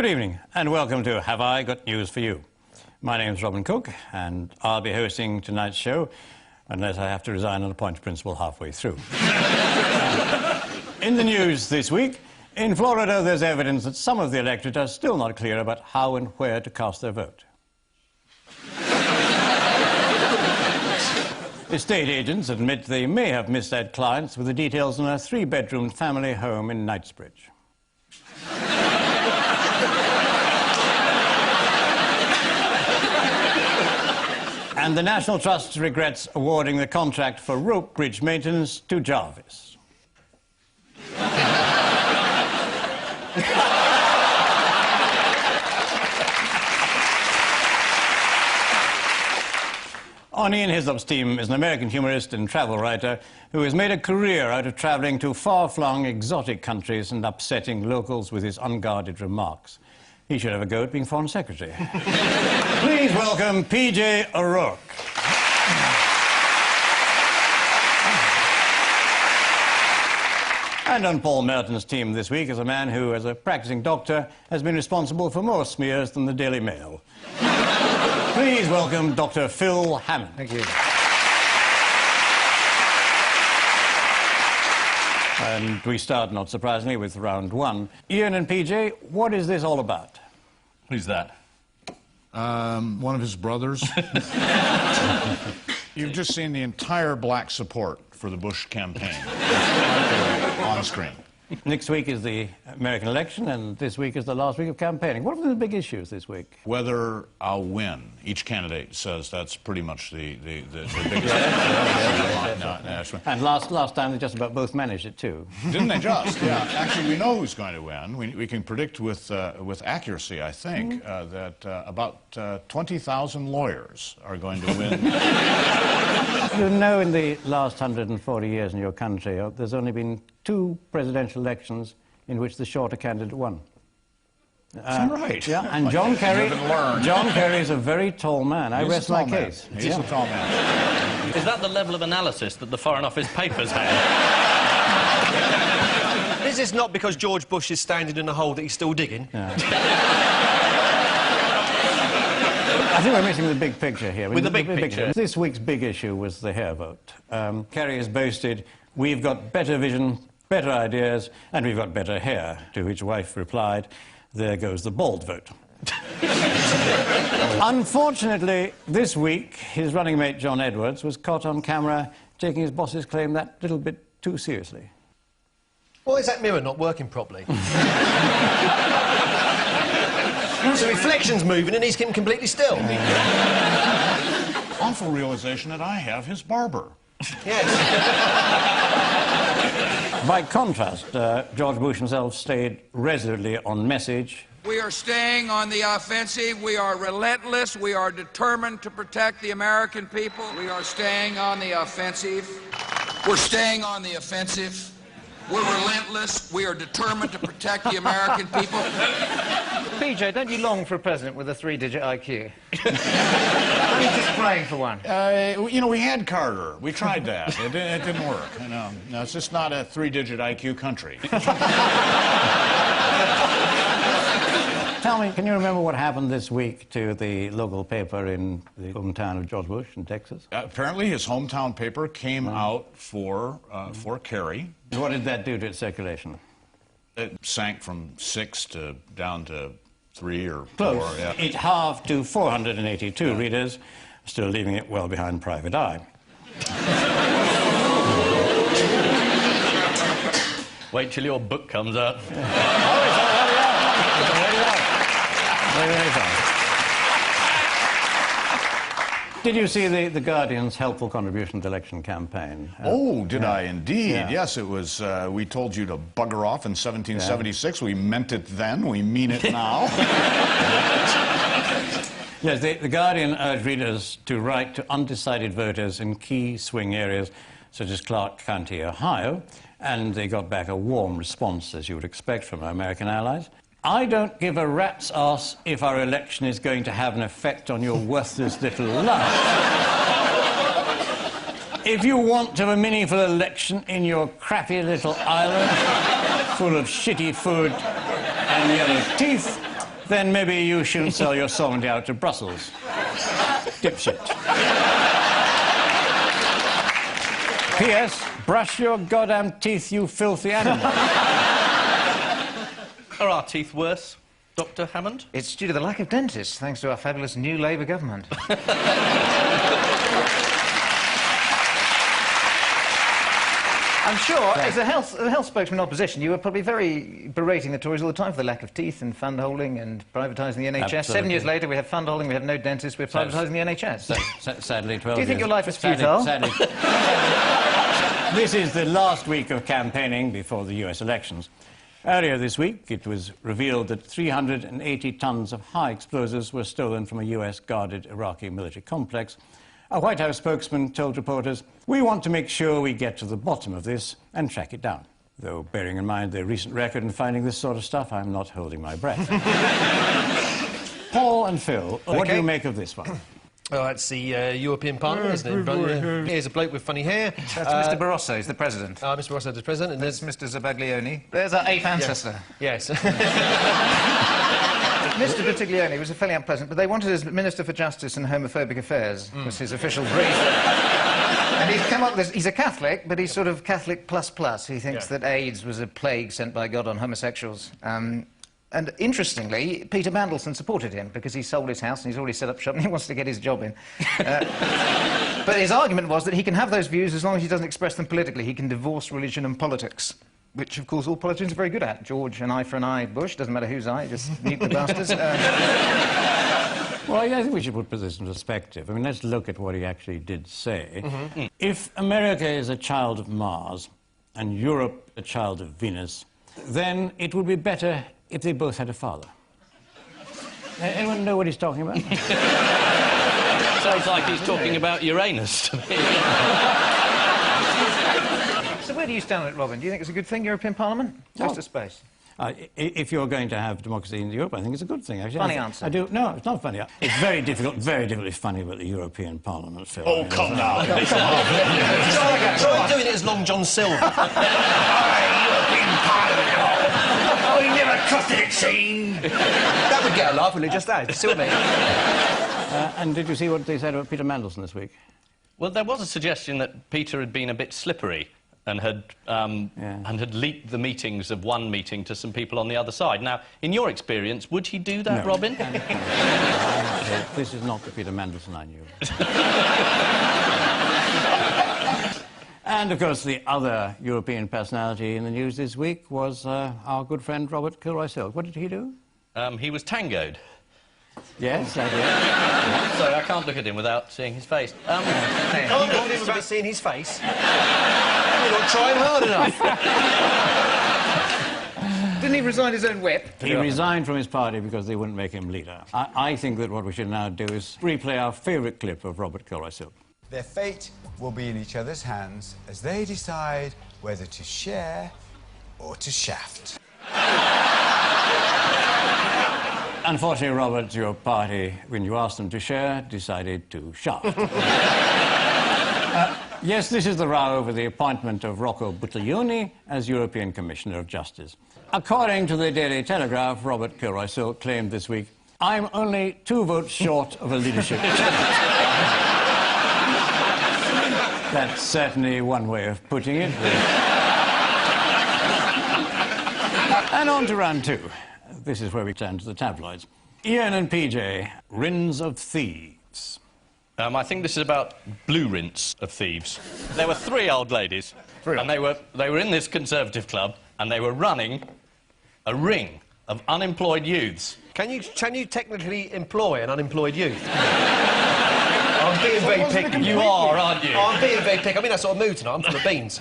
Good evening, and welcome to Have I Got News for You? My name's Robin Cook, and I'll be hosting tonight's show, unless I have to resign on a point of principle halfway through. In the news this week, in Florida, there's evidence that some of the electorate are still not clear about how and where to cast their vote. Estate agents admit they may have misled clients with the details on a three-bedroom family home in Knightsbridge. And the National Trust regrets awarding the contract for rope bridge maintenance to Jarvis. On Ian Hislop's team is an American humorist and travel writer who has made a career out of travelling to far-flung exotic countries and upsetting locals with his unguarded remarks. He should have a go at being Foreign Secretary. Please welcome P.J. O'Rourke. And on Paul Merton's team this week is a man who, as a practicing doctor, has been responsible for more smears than the Daily Mail. Please welcome Dr. Phil Hammond. Thank you. And we start, not surprisingly, with round one. Ian and PJ, what is this all about? Who's that? One of his brothers. You've just seen the entire black support for the Bush campaign on screen. Next week is the American election, and this week is the last week of campaigning. What are the big issues this week? Whether I'll win. Each candidate says that's pretty much the biggest issue. And last time they just about both managed it too. Didn't they just? Yeah. Actually, we know who's going to win. We can predict with accuracy, I think, that about 20,000 lawyers are going to win. You know, in the last 140 years in your country, there's only been 2 presidential elections in which the shorter candidate won. Right. Yeah, and John Kerry. John Kerry is a very tall man. I rest my case. He's a tall man. Is that the level of analysis that the Foreign Office papers had? Is this not because George Bush is standing in a hole that he's still digging? Yeah. I think we're missing the big picture here. With the big picture. This week's big issue was the hair vote. Kerry has boasted, we've got better vision, better ideas, and we've got better hair, to which wife replied, there goes the bald vote. Unfortunately, this week, his running mate John Edwards was caught on camera taking his boss's claim that little bit too seriously. Why is that mirror not working properly? The reflection's moving and he's keeping completely still. Awful realization that I have his barber. Yes. By contrast, George Bush himself stayed resolutely on message. We are staying on the offensive. We are relentless. We are determined to protect the American people. We are staying on the offensive. We're staying on the offensive. We're relentless. We are determined to protect the American people. PJ, don't you long for a president with a 3-digit IQ? I'm just praying for one. You know, we had Carter. We tried that. It didn't work. You know, no, it's just not a 3-digit IQ country. Tell me, can you remember what happened this week to the local paper in the hometown of George Bush in Texas? Apparently, his hometown paper came out for Kerry. What did that do to its circulation? It sank from 6 down to 3 or 4. Close. Yeah. It halved to 482 readers, still leaving it well behind Private Eye. Wait till your book comes out. Oh, it's already out. It's already out. Very fast. Did you see the Guardian's helpful contribution to the election campaign? Oh, did I indeed? Yeah. Yes, it was, we told you to bugger off in 1776. Yeah. We meant it then. We mean it now. Yes, the Guardian urged readers to write to undecided voters in key swing areas such as Clark County, Ohio, and they got back a warm response, as you would expect from our American allies. I don't give a rat's ass if our election is going to have an effect on your worthless little life. If you want to have a meaningful election in your crappy little island full of shitty food and yellow teeth, then maybe you shouldn't sell your sovereignty out to Brussels. Dipshit. P.S. Brush your goddamn teeth, you filthy animal. Are our teeth worse, Dr. Hammond? It's due to the lack of dentists, thanks to our fabulous new Labour government. I'm sure, as a health spokesman in opposition, you were probably very berating the Tories all the time for the lack of teeth and fund holding and privatising the NHS. Absolutely. 7 years later, we have fund holding, we have no dentists, we're privatising the NHS. Sadly, 12 Do you think years. your life is futile? Sadly. This is the last week of campaigning before the US elections. Earlier this week, it was revealed that 380 tons of high explosives were stolen from a US-guarded Iraqi military complex. A White House spokesman told reporters, "We want to make sure we get to the bottom of this and track it down." Though, bearing in mind their recent record in finding this sort of stuff, I'm not holding my breath. Paul and Phil, what do you make of this one? Oh, that's the European Parliament, isn't it? Here's a bloke with funny hair. That's Mr Barroso, he's the president. Mr Barroso, the president. And There's Mr Zabaglione. There's our eighth ancestor. Yes. Mr Buttiglione was fairly unpleasant, but they wanted as Minister for Justice and Homophobic Affairs, was his official brief. And he's come up with this, he's a Catholic, but he's sort of Catholic plus. He thinks that AIDS was a plague sent by God on homosexuals. And interestingly, Peter Mandelson supported him because he sold his house and he's already set up shop and he wants to get his job in. But his argument was that he can have those views as long as he doesn't express them politically. He can divorce religion and politics, which, of course, all politicians are very good at. George, an eye for an eye, Bush, doesn't matter whose eye, just nuke the bastards. Well, I think we should put this in perspective. I mean, let's look at what he actually did say. If America is a child of Mars and Europe a child of Venus, then it would be better if they both had a father. Anyone know what he's talking about? Sounds like he's talking about Uranus to me. So where do you stand on it, Robin? Do you think it's a good thing, European Parliament? Just a space. If you're going to have democracy in Europe, I think it's a good thing, actually. Funny answer. I do. No, it's not funny. It's very difficult funny about the European Parliament, Phil. Oh, come now. Try doing it as Long John Silver. European Parliament. Oh, you never trusted it, Shane. That would get a laugh, wouldn't it? Just that. See what I mean? And did you see what they said about Peter Mandelson this week? Well, there was a suggestion that Peter had been a bit slippery and had leaked the meetings of one meeting to some people on the other side. Now, in your experience, would he do that, No. Robin? This is not the Peter Mandelson I knew. And, of course, the other European personality in the news this week was our good friend Robert Kilroy-Silk. What did he do? He was tangoed. Yes, I did. So I can't look at him without seeing his face. Can't look at him without seeing his face. You're not trying hard enough. Didn't he resign his own whip? He resigned from his party because they wouldn't make him leader. I think that what we should now do is replay our favourite clip of Robert Kilroy-Silk. Their fate will be in each other's hands as they decide whether to share or to shaft. Unfortunately, Robert, your party, when you asked them to share, decided to shaft. Yes, this is the row over the appointment of Rocco Buttiglione as European Commissioner of Justice. According to the Daily Telegraph, Robert Kilroy-Silk claimed this week, "I'm only 2 votes short of a leadership." That's certainly one way of putting it. And on to round 2. This is where we turn to the tabloids. Ian and PJ, Rins of Thieves. I think this is about blue rinse of thieves. There were 3 old ladies, and they were in this Conservative club, and they were running a ring of unemployed youths. Can you technically employ an unemployed youth? I'm being very picky. You are, aren't you? I'm being very picky. I'm in that sort of mood tonight. I'm full of beans.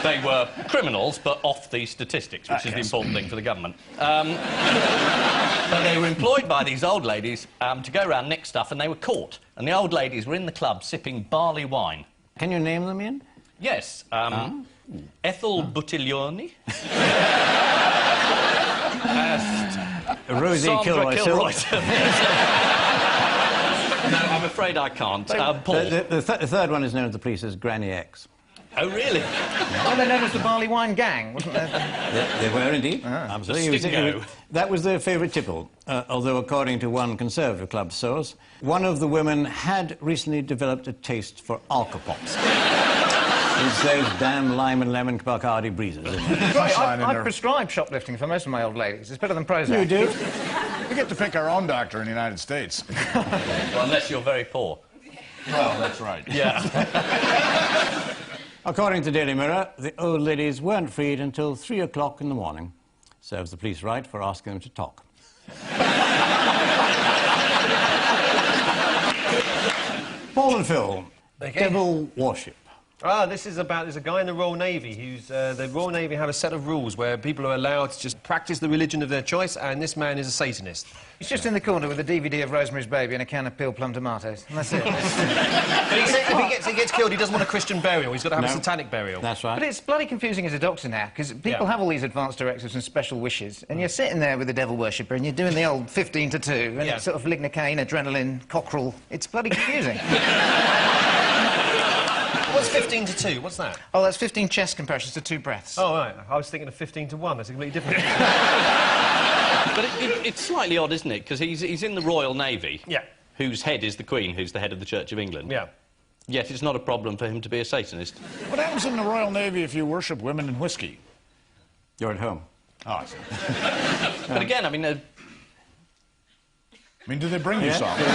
They were criminals, but off the statistics, which is the important thing for the government. But they were employed by these old ladies to go around nick stuff, and they were caught. And the old ladies were in the club sipping barley wine. Can you name them, Ian? Yes. Ethel Buttiglione. Rosie Sandra Kilroy-Silk. No, I'm afraid I can't. Paul. The third one is known to the police as Granny X. Oh, really? Well, they're known as the Barley Wine Gang, wasn't they? They were indeed. Absolutely. Stingo. That was their favourite tipple, although according to one Conservative club source, one of the women had recently developed a taste for alcopops. It's those damn lime and lemon Bacardi breezes, isn't it? I prescribe shoplifting for most of my old ladies. It's better than Prozac. You do? We get to pick our own doctor in the United States. Well, unless you're very poor. Well, that's right. Yeah. According to Daily Mirror, the old ladies weren't freed until 3 o'clock in the morning. Serves the police right for asking them to talk. Paul and Phil, devil worship. Ah, this is about... There's a guy in the Royal Navy who's... the Royal Navy have a set of rules where people are allowed to just practice the religion of their choice, and this man is a Satanist. He's just in the corner with a DVD of Rosemary's Baby and a can of peeled plum tomatoes. And that's it. But he said if he gets killed, he doesn't want a Christian burial. He's got to have a satanic burial. That's right. But it's bloody confusing as a doctor now, because people have all these advanced directives and special wishes, and you're sitting there with the devil worshipper, and you're doing the old 15 to 2, and it's sort of lignocaine, adrenaline, cockerel. It's bloody confusing. What's 15 to 2? What's that? Oh, that's 15 chest compressions to 2 breaths. Oh, right. I was thinking of 15 to 1. That's completely different. But it's slightly odd, isn't it? Because he's in the Royal Navy, whose head is the Queen, who's the head of the Church of England. Yeah. Yet it's not a problem for him to be a Satanist. What happens in the Royal Navy if you worship women and whiskey? You're at home. Oh, I see. But again, I mean... do they bring you some? You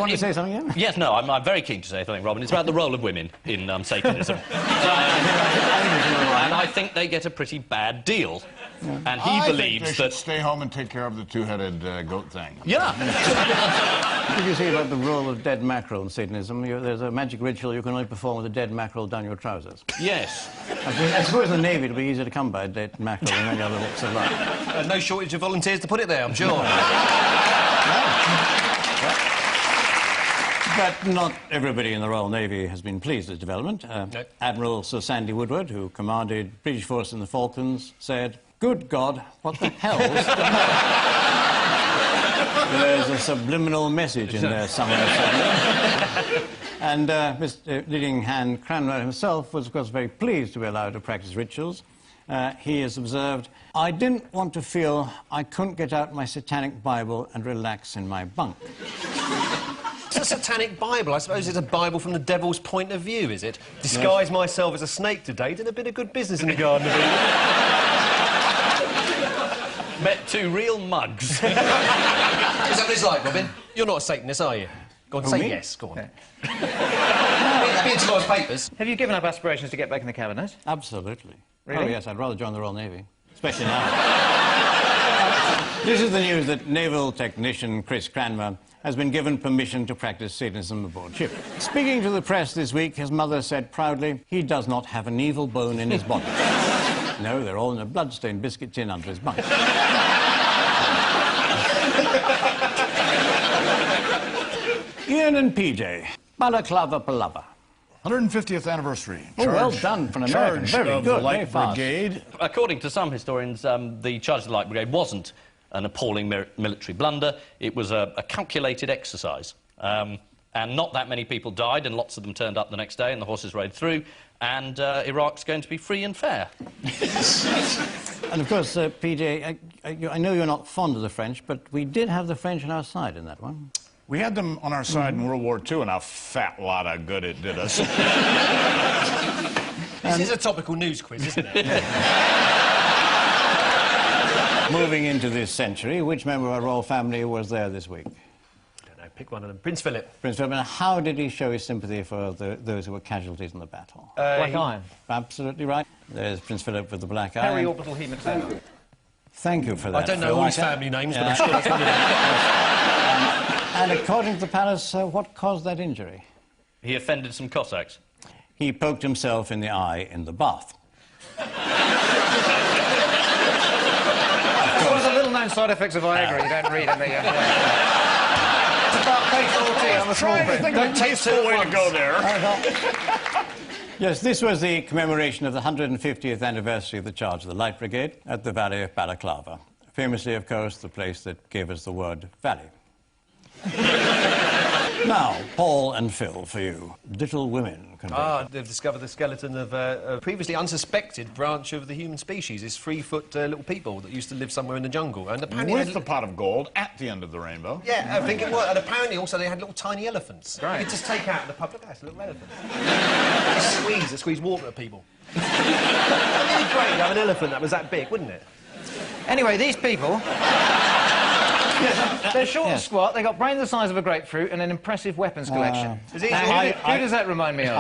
want to say something again? Yes, no, I'm very keen to say something, Robin. It's about the role of women in Satanism. And I think they get a pretty bad deal. And he believes think they should stay home and take care of the two-headed goat thing. Yeah. Did you see about the role of dead mackerel in Satanism? There's a magic ritual you can only perform with a dead mackerel down your trousers. Yes. I suppose in the Navy it'll be easier to come by a dead mackerel than any other walks of life. No shortage of volunteers to put it there, I'm sure. But not everybody in the Royal Navy has been pleased with the development. Admiral Sir Sandy Woodward, who commanded British force in the Falklands, said, "Good God, what the hell's the matter?" There's a subliminal message in there somewhere. And Mr. leading hand Cranmer himself was, of course, very pleased to be allowed to practice rituals. He has observed, "I didn't want to feel I couldn't get out my satanic Bible and relax in my bunk." It's a satanic Bible. I suppose it's a Bible from the devil's point of view, is it? Disguise myself as a snake today, did a bit of good business in the Garden of Eden. Met 2 real mugs. Is that what it's like, Robin? You're not a Satanist, are you? Go on, say me? yes, go on. Be in tomorrow's papers. Have you given up aspirations to get back in the cabinet? Absolutely. Really? Oh, yes, I'd rather join the Royal Navy, especially now. This is the news that naval technician Chris Cranmer has been given permission to practice Satanism aboard ship. Speaking to the press this week, his mother said proudly, he does not have an evil bone in his body. No, they're all in a blood-stained biscuit tin under his bunk. Ian and PJ, balaclava palava. 150th anniversary. Oh, well done for an American. Charge Very of good, the very Light fast. Brigade. According to some historians, the charge of the Light Brigade wasn't an appalling military blunder. It was a calculated exercise. And not that many people died, and lots of them turned up the next day, and the horses rode through, and Iraq's going to be free and fair. And, of course, PJ, I know you're not fond of the French, but we did have the French on our side in that one. We had them on our side in World War II, and a fat lot of good it did us. This is a topical news quiz, isn't it? Moving into this century, which member of our royal family was there this week? I don't know, pick one of them. Prince Philip. Prince Philip. And how did he show his sympathy for those who were casualties in the battle? Black eye. Absolutely right. There's Prince Philip with the black eye. Periorbital hematoma. Thank you for that. I don't know Phil. all his family names, but I'm sure that's one of them. And according to the palace, what caused that injury? He offended some Cossacks. He poked himself in the eye in the bath. It's one of the little-known side effects of Viagra you don't read in the... It's about page 14 on the small print. Don't taste the way to go there. Yes, this was the commemoration of the 150th anniversary of the charge of the Light Brigade at the Valley of Balaclava. Famously, of course, the place that gave us the word valley. Now, Paul and Phil, for you. Little Women. They've discovered the skeleton of a previously unsuspected branch of the human species. It's 3-foot little people that used to live somewhere in the jungle. And apparently With the pot of gold at the end of the rainbow. Yeah, I think it was. And apparently also they had little tiny elephants. Right. You could just take out the pub. Look, that's a little elephant. They squeeze water at people. It'd be great to have an elephant that was that big, wouldn't it? Anyway, these people... They're short and squat, they've got brains the size of a grapefruit and an impressive weapons collection. Who does that remind me of?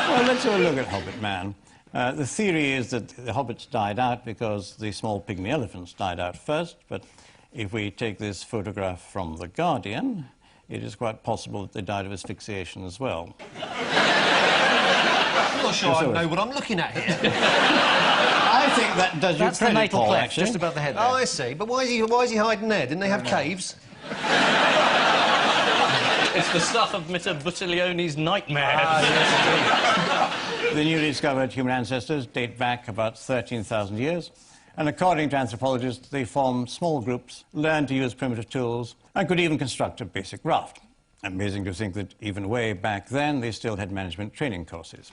Well, let's have a look at Hobbit Man. The theory is that the hobbits died out because the small pygmy elephants died out first, but if we take this photograph from The Guardian, it is quite possible that they died of asphyxiation as well. I'm not sure I know what I'm looking at here. I think that does you That's the credit, natal Paul, cleft, actually. just above the head there. Oh, I see. But why is he hiding there? Didn't they have caves? It's the stuff of Mr. Buttiglione's nightmare. The newly discovered human ancestors date back about 13,000 years, and according to anthropologists, they formed small groups, learned to use primitive tools, and could even construct a basic raft. Amazing to think that even way back then, they still had management training courses.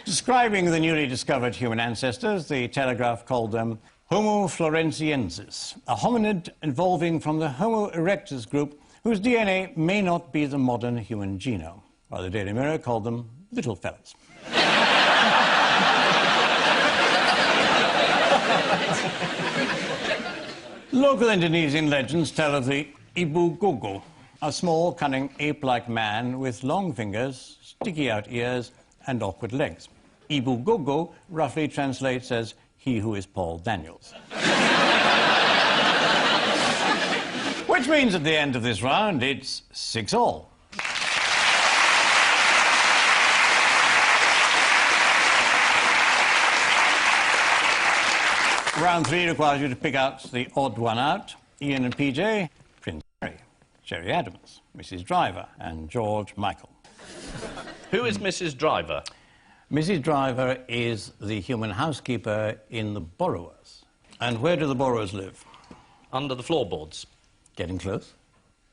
Describing the newly discovered human ancestors, the Telegraph called them Homo floresiensis, a hominid evolving from the Homo erectus group whose DNA may not be the modern human genome, while the Daily Mirror called them little fellas. Local Indonesian legends tell of the Ibu Gogo, a small, cunning, ape-like man with long fingers, sticky-out ears, and awkward legs. Ibu Gogo roughly translates as he who is Paul Daniels. Which means at the end of this round, it's 6-all. Round 3 requires you to pick out the odd one out. Ian and PJ, Prince Harry, Jerry Adams, Mrs. Driver, and George Michael. Who is Mrs. Driver? Mrs. Driver is the human housekeeper in The Borrowers. And where do the borrowers live? Under the floorboards. Getting close.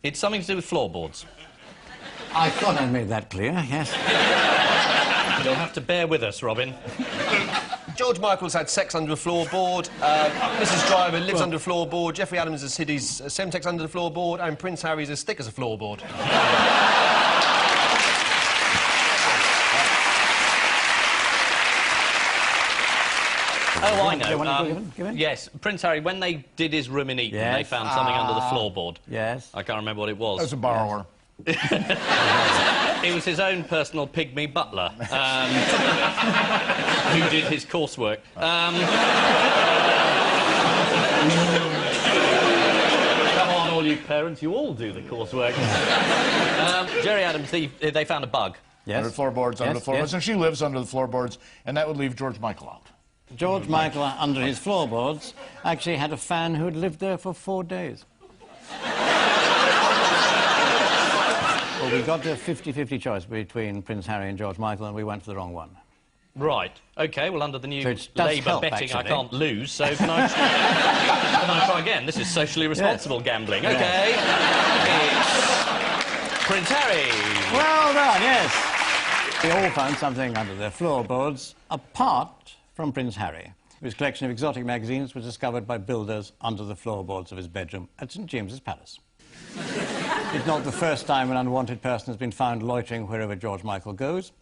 It's something to do with floorboards. I thought I made that clear, yes. You'll have to bear with us, Robin. George Michael's had sex under a floorboard, Mrs. Driver lives under a floorboard, Jeffrey Adams has hid his Semtex under the floorboard, and Prince Harry's as thick as a floorboard. Oh, I know. Give it? Yes, Prince Harry, when they did his room in Eton, they found something under the floorboard. Yes. I can't remember what it was. As a borrower. It was his own personal pygmy butler who did his coursework. Come on, all you parents, you all do the coursework. Jerry Adams, they found a bug. Yes. Under the floorboards, under the floorboards. Yes. And she lives under the floorboards, and that would leave George Michael out. George Michael, under his floorboards, actually had a fan who had lived there for 4 days. Well, we got a 50-50 choice between Prince Harry and George Michael, and we went for the wrong one. Right. OK, well, under the new So it does Labour help, betting, actually. I can't lose, so can I... Can I try again? This is socially responsible gambling. OK. It's Prince Harry. Well done, yes. They all found something under their floorboards, apart from Prince Harry, whose collection of exotic magazines was discovered by builders under the floorboards of his bedroom at St. James's Palace. It's not the first time an unwanted person has been found loitering wherever George Michael goes.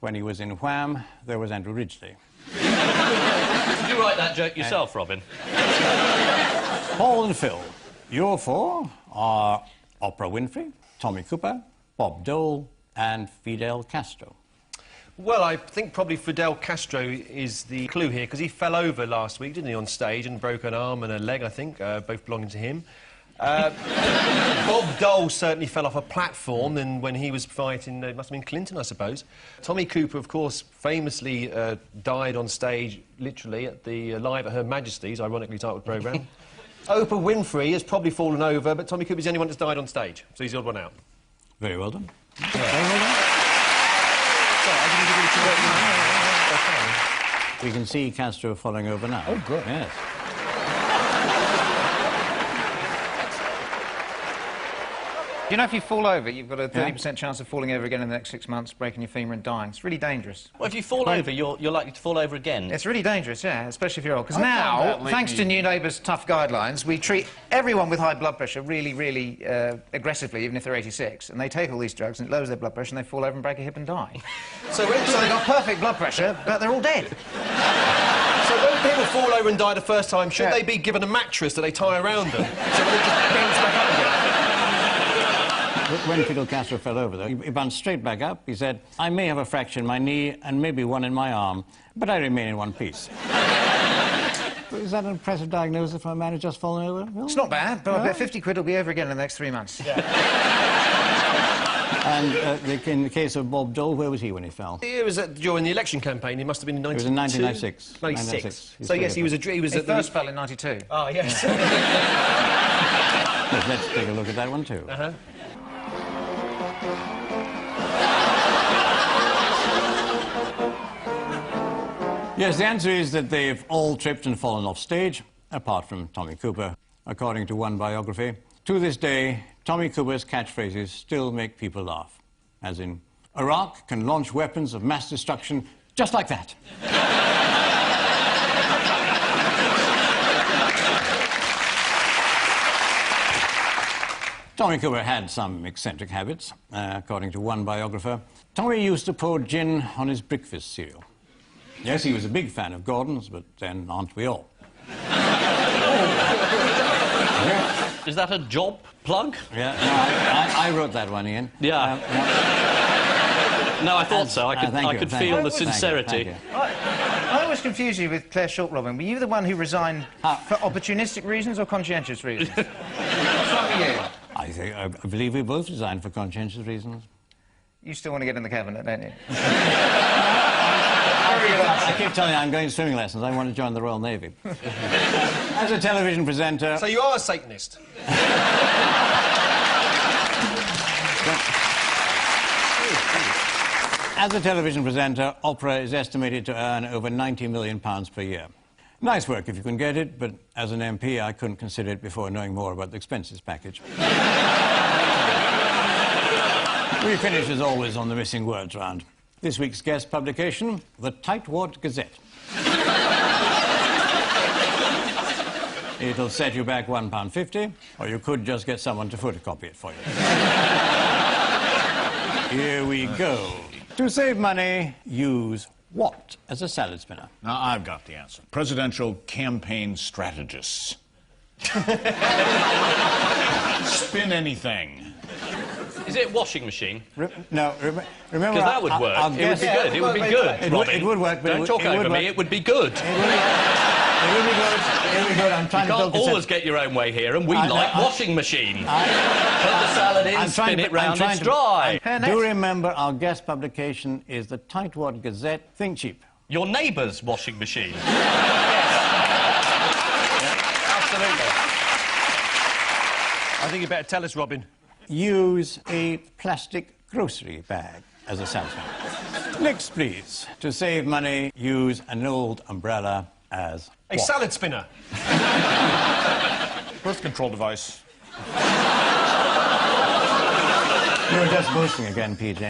When he was in Wham, there was Andrew Ridgeley. Did you write that joke yourself, Robin? Paul and Phil, your four are Oprah Winfrey, Tommy Cooper, Bob Dole, and Fidel Castro. Well, I think probably Fidel Castro is the clue here, because he fell over last week, didn't he, on stage, and broke an arm and a leg, I think, both belonging to him. Bob Dole certainly fell off a platform, and when he was fighting, it must have been Clinton, I suppose. Tommy Cooper, of course, famously died on stage, literally, at the Live at Her Majesty's, ironically titled programme. Oprah Winfrey has probably fallen over, but Tommy Cooper's the only one that's died on stage, so he's the odd one out. Very well done. Yeah. Very well done. We can see Castro falling over now. Oh, good. Yes. Do you know if you fall over, you've got a 30% chance of falling over again in the next 6 months, breaking your femur and dying? It's really dangerous. Well, if you fall over, you're likely to fall over again. It's really dangerous, yeah, especially if you're old. Because now, thanks to New Neighbour's tough guidelines, we treat everyone with high blood pressure really, really aggressively, even if they're 86. And they take all these drugs and it lowers their blood pressure and they fall over and break a hip and die. So they've got perfect blood pressure, but they're all dead. So when people fall over and die the first time, should they be given a mattress that they tie around them? So when it just bends back up again? When Fidel Castro fell over, though, he bounced straight back up. He said, I may have a fracture in my knee and maybe one in my arm, but I remain in one piece. Is that an impressive diagnosis for a man who's just fallen over? Well, it's not bad, but I bet 50 quid will be over again in the next 3 months. Yeah. And in the case of Bob Dole, where was he when he fell? He was during the election campaign. He must have been in 92. It was in 1996. 96. So, yes, he was he first fell in 92. Oh, yes. Yes, let's take a look at that one, too. Uh-huh. Yes, the answer is that they've all tripped and fallen off stage, apart from Tommy Cooper. According to one biography, to this day, Tommy Cooper's catchphrases still make people laugh. As in, Iraq can launch weapons of mass destruction just like that. Tommy Cooper had some eccentric habits. According to one biographer, Tommy used to pour gin on his breakfast cereal. Yes, he was a big fan of Gordon's, but then aren't we all? Is that a job plug? Yeah, no, I wrote that one, Ian. Yeah. No, I thought so. I could feel the sincerity. Thank you. I always confuse you with Claire Short-Robin. Were you the one who resigned for opportunistic reasons or conscientious reasons? What's wrong with you? I believe we both resigned for conscientious reasons. You still want to get in the cabinet, don't you? I keep telling you I'm going to swimming lessons. I want to join the Royal Navy. As a television presenter... So you are a Satanist? As a television presenter, opera is estimated to earn over £90 million per year. Nice work if you can get it, but as an MP, I couldn't consider it before knowing more about the expenses package. We finish, as always, on the missing words round. This week's guest publication, the Tightwad Gazette. It'll set you back £1.50, or you could just get someone to photocopy it for you. Here we go. To save money, use what as a salad spinner? Now, I've got the answer. Presidential campaign strategists. Spin anything. Is it a washing machine? No, remember... Because that would work. It would be good. It would be good. It would work, but... Don't talk over me. It would be good. It would be good. It would be good. I'm trying to build... You can't always get your own way here, and we like washing machine. Put the salad in, spin it round, it's dry. Do remember our guest publication is the Tightwad Gazette. Think cheap. Your neighbour's washing machine. Absolutely. I think you better tell us, Robin. Use a plastic grocery bag as a salad spinner. Next, please. To save money, use an old umbrella as a salad spinner. Birth control device. You're just boasting again, PJ.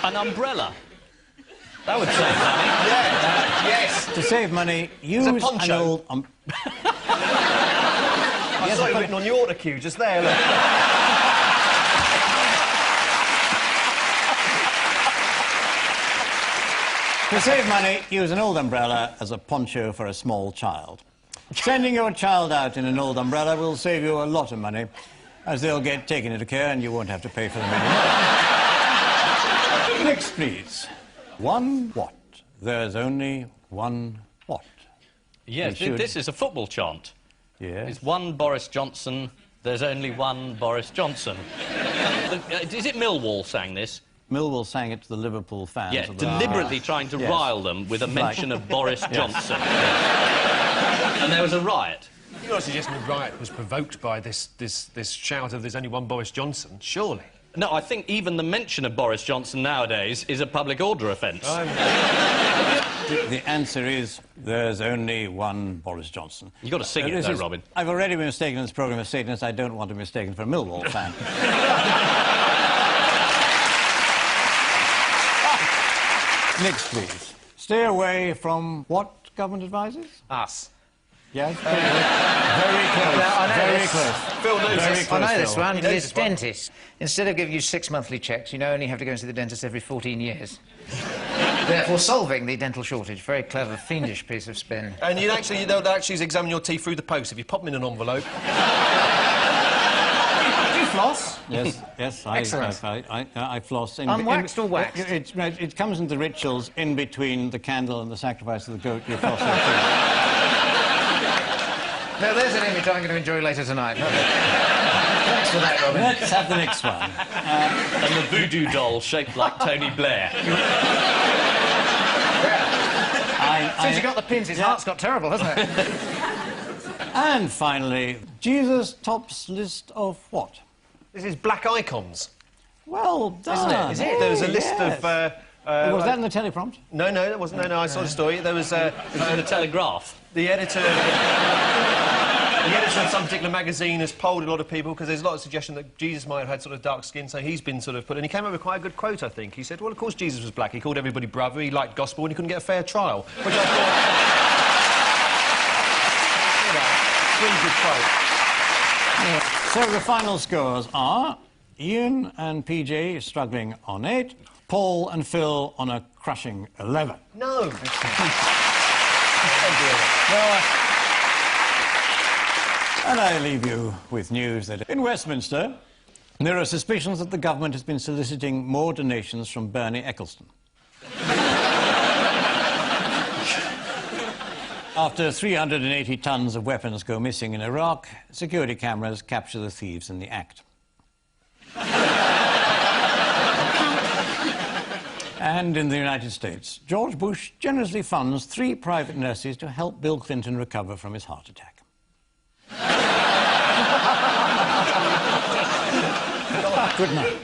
An umbrella. That would save money. Yes. To save money, use an old I saw it written on your order queue just there, look. To save money, use an old umbrella as a poncho for a small child. Sending your child out in an old umbrella will save you a lot of money, as they'll get taken into care and you won't have to pay for them anymore. Next, please. One what? There's only one what? Yes, this is a football chant. Yes. It's one Boris Johnson, there's only one Boris Johnson. Is it Millwall sang this? Millwall sang it to the Liverpool fans. Yeah, deliberately trying to rile them with a mention of Boris Johnson. And there was a riot. You're not suggesting the riot was provoked by this shout of there's only one Boris Johnson, surely? No, I think even the mention of Boris Johnson nowadays is a public order offence. The answer is there's only one Boris Johnson. You've got to sing it, though, Robin. I've already been mistaken in this programme as Satanist. I don't want to be mistaken for a Millwall fan. Next, please. Stay away from what government advises? Us. Yes, very close. Very close. Phil knows this. I know this one. He knows His this one. dentist. Instead of giving you 6 monthly checks, you now only have to go and see the dentist every 14 years. Therefore solving the dental shortage. Very clever, fiendish piece of spin. And they'll actually examine your teeth through the post if you pop them in an envelope. Do you floss? Yes, yes. Excellent. I floss. Unwaxed or waxed? It comes into rituals in between the candle and the sacrifice of the goat. You floss your teeth. Now, there's an image I'm going to enjoy later tonight. Thanks for that, Robin. Let's have the next one. And the voodoo doll shaped like Tony Blair. Since you got the pins, his heart's got terrible, hasn't it? And finally, Jesus tops list of what? This is black icons, Well done. isn't it? There was a list yes. of... Was that in the teleprompt? No, that wasn't. No, I saw the story. There was... In the Telegraph. The editor of some particular magazine has polled a lot of people because there's a lot of suggestion that Jesus might have had sort of dark skin, so he's been sort of put... And he came up with quite a good quote, I think. He said, well, of course Jesus was black. He called everybody brother, he liked gospel, and he couldn't get a fair trial. Which I thought... So the final scores are Ian and PJ struggling on 8, Paul and Phil on a crushing 11. No. And I leave you with news that in Westminster, there are suspicions that the government has been soliciting more donations from Bernie Ecclestone. After 380 tons of weapons go missing in Iraq, security cameras capture the thieves in the act. And in the United States, George Bush generously funds 3 private nurses to help Bill Clinton recover from his heart attack. Good night.